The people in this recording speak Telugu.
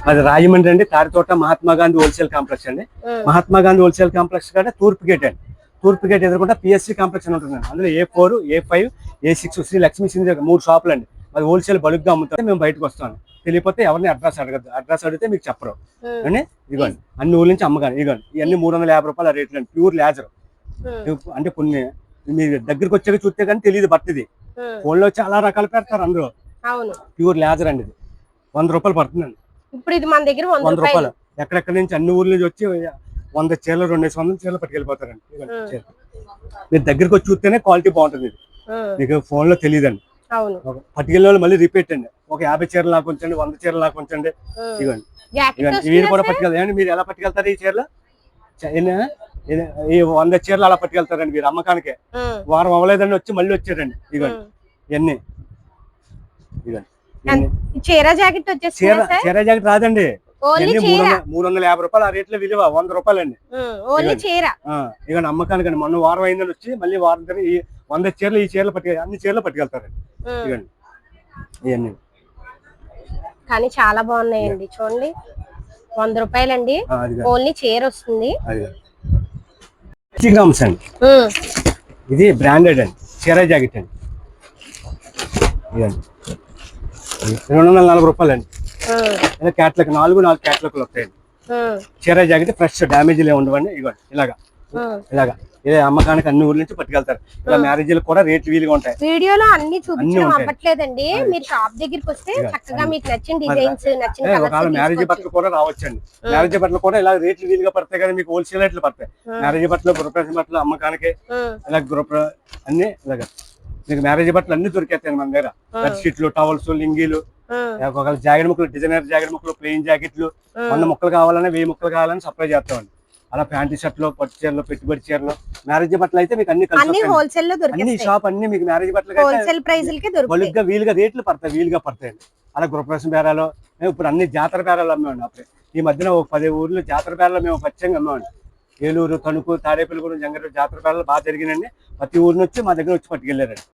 అది రాజమండ్రి అండి, తాడితోట మహాత్మా గాంధీ హోల్సేల్ కాంప్లెక్స్ అండి. మహాత్మా గాంధీ హోల్సేల్ కాంప్లెక్స్ కంటే తూర్పు గేట్ అండి. తూర్పు గేట్ ఎదురుకుంటే పిఎస్సి కాంప్లెక్స్ అని ఉంటుందండి. అందులో A4, A5, A6 Shri Lakshmi Sindhu 3 షాపులు అండి. అది హోల్సేల్ బల్క్గా అమ్ముతాం. మేము బయటకు వస్తాం. తెలియకపోతే ఎవరిని అడ్రస్ అడగద్దు. అడ్రస్ అడిగితే మీకు చెప్పరు అని. ఇదిగోండి అన్ని ఊళ్ళ నుంచి అమ్మగాని. ఇదిగోండి ఇవన్నీ 350 రూపాయల రేట్లు అండి. ప్యూర్ లేజర్ అంటే కొన్ని మీ దగ్గరికి వచ్చాక చూస్తే కానీ తెలియదు. బట్ ఇది ఫోన్లో చాలా రకాలు పెడతారు అందులో. ప్యూర్ లేజర్ అండి. ఇది 100 రూపాయలు పడుతుందండి. ఇప్పుడు ఇది మన దగ్గర 100 రూపాయలు. ఎక్కడెక్కడి నుంచి అన్ని ఊర్ల నుంచి వచ్చి 100 చీరలు 200 చీరలు పట్టుకెళ్ళిపోతారండి. మీరు దగ్గరికి వచ్చి చూస్తేనే క్వాలిటీ బాగుంటుంది. ఇది మీకు ఫోన్ లో తెలియదండి. పట్టుకెళ్ళిన వాళ్ళు మళ్ళీ రిపీట్ అండి. ఒక 50 చీరలు నాకు ఉంచండి, 100 చీరలు నాకు ఉంచండి. ఇవ్వండి మీరు కూడా పట్టుకెళ్తారు. మీరు ఎలా పట్టుకెళ్తారు ఈ చీరలు? ఈ 100 చీరలు అలా పట్టుకెళ్తారండి మీరు అమ్మకానికే. వారం అవ్వలేదండి వచ్చి మళ్ళీ వచ్చారండి. ఇవ్వండి ఇవన్నీ. ఇవ్వండి చీర జాకెట్ రాదండి. 350 రూపాయలు ఆ రేట్లో విలువ 100 రూపాయలు అండి. ఇక అమ్మకానికండి. మొన్న వారం అయిందని వచ్చి మళ్ళీ వారం 100 చీరలు ఈ చీరలు అన్ని చీరలు పట్టుకెళ్తారండి. ఇవన్నీ ఇవన్నీ కానీ చాలా బాగున్నాయండి. చూడండి 100 రూపాయలండి. ఓన్లీ చీర వస్తుంది. గ్రామ్స్ అండి. ఇది బ్రాండెడ్ అండి. చీర జాకెట్ అండి. ఇదండి 240 రూపాయలు అండి. క్యాట్లాగ్ 4 క్యాట్లాగ్లు వస్తాయండి. చీర జాకెట్ ఫ్రెష్ డ్యామేజ్ ఉండవండి. ఇవ్వండి ఇలాగా ఇదే అమ్మకానికి అన్ని ఊర్ల నుంచి పట్టుకెళ్తారు. ఇలా మ్యారేజీలు కూడా రేట్లు వీలుగా ఉంటాయి. వీడియోలో అన్ని చూపించడం అవ్వట్లేదండి. మీరు షాప్ దగ్గరికి వస్తే చక్కగా మీకు నచ్చిన డిజైన్స్ నచ్చిన కలర్స్ మ్యారేజ్ బట్టలు కూడా రావచ్చండి. మ్యారేజ్ బట్టలు కూడా ఇలా రేట్లు వీలుగా పడతాయి కదా. మీకు హోల్సేల్ రేట్లు పడతాయి. మ్యారేజ్ బట్టలు గృహప్రవేశం బట్టలు అమ్మకానికి ఇలా అన్ని ఇలాగా మీకు మ్యారేజ్ బట్టలు అన్ని దొరికేస్తాయి మన దగ్గర. బెడ్షీట్లు, టవల్స్, లింగీలు, జాకెట్ ముక్కలు, డిజైనర్ జాకెట్ ముక్కలు, ప్లెయిన్ జాకెట్లు 100 ముక్కలు కావాలని 1000 ముక్కలు కావాలని సప్లై చేస్తామండి. అలా ప్యాంటీ షర్ట్లు, పట్టు చీరలు, పెట్టుబడి చీరలు, మ్యారేజ్ బట్టలు అయితే మీకు అన్ని అన్ని షాప్ అన్ని మీకు మ్యారేజ్ బట్టలు బలుగ్గా వీలుగా రేట్లు పడతాయి. వీలుగా పడతాయండి. అలా గృహప్రవేశం బేరాలు ఇప్పుడు అన్ని జాతర బేరాలు అమ్మేవాడి. అప్పుడే ఈ మధ్యన ఒక 10 ఊర్లు జాతర బేరాలు మేము పచ్చంగా అమ్మేవాడి. ఏలూరు, తణుకు, తాడేపల్లిగూడెం, జంగారెడ్డి జాతర బేరాలు బాగా జరిగినండి. ప్రతి ఊరు నుంచి మా దగ్గర వచ్చి పట్టుకెళ్ళారండి.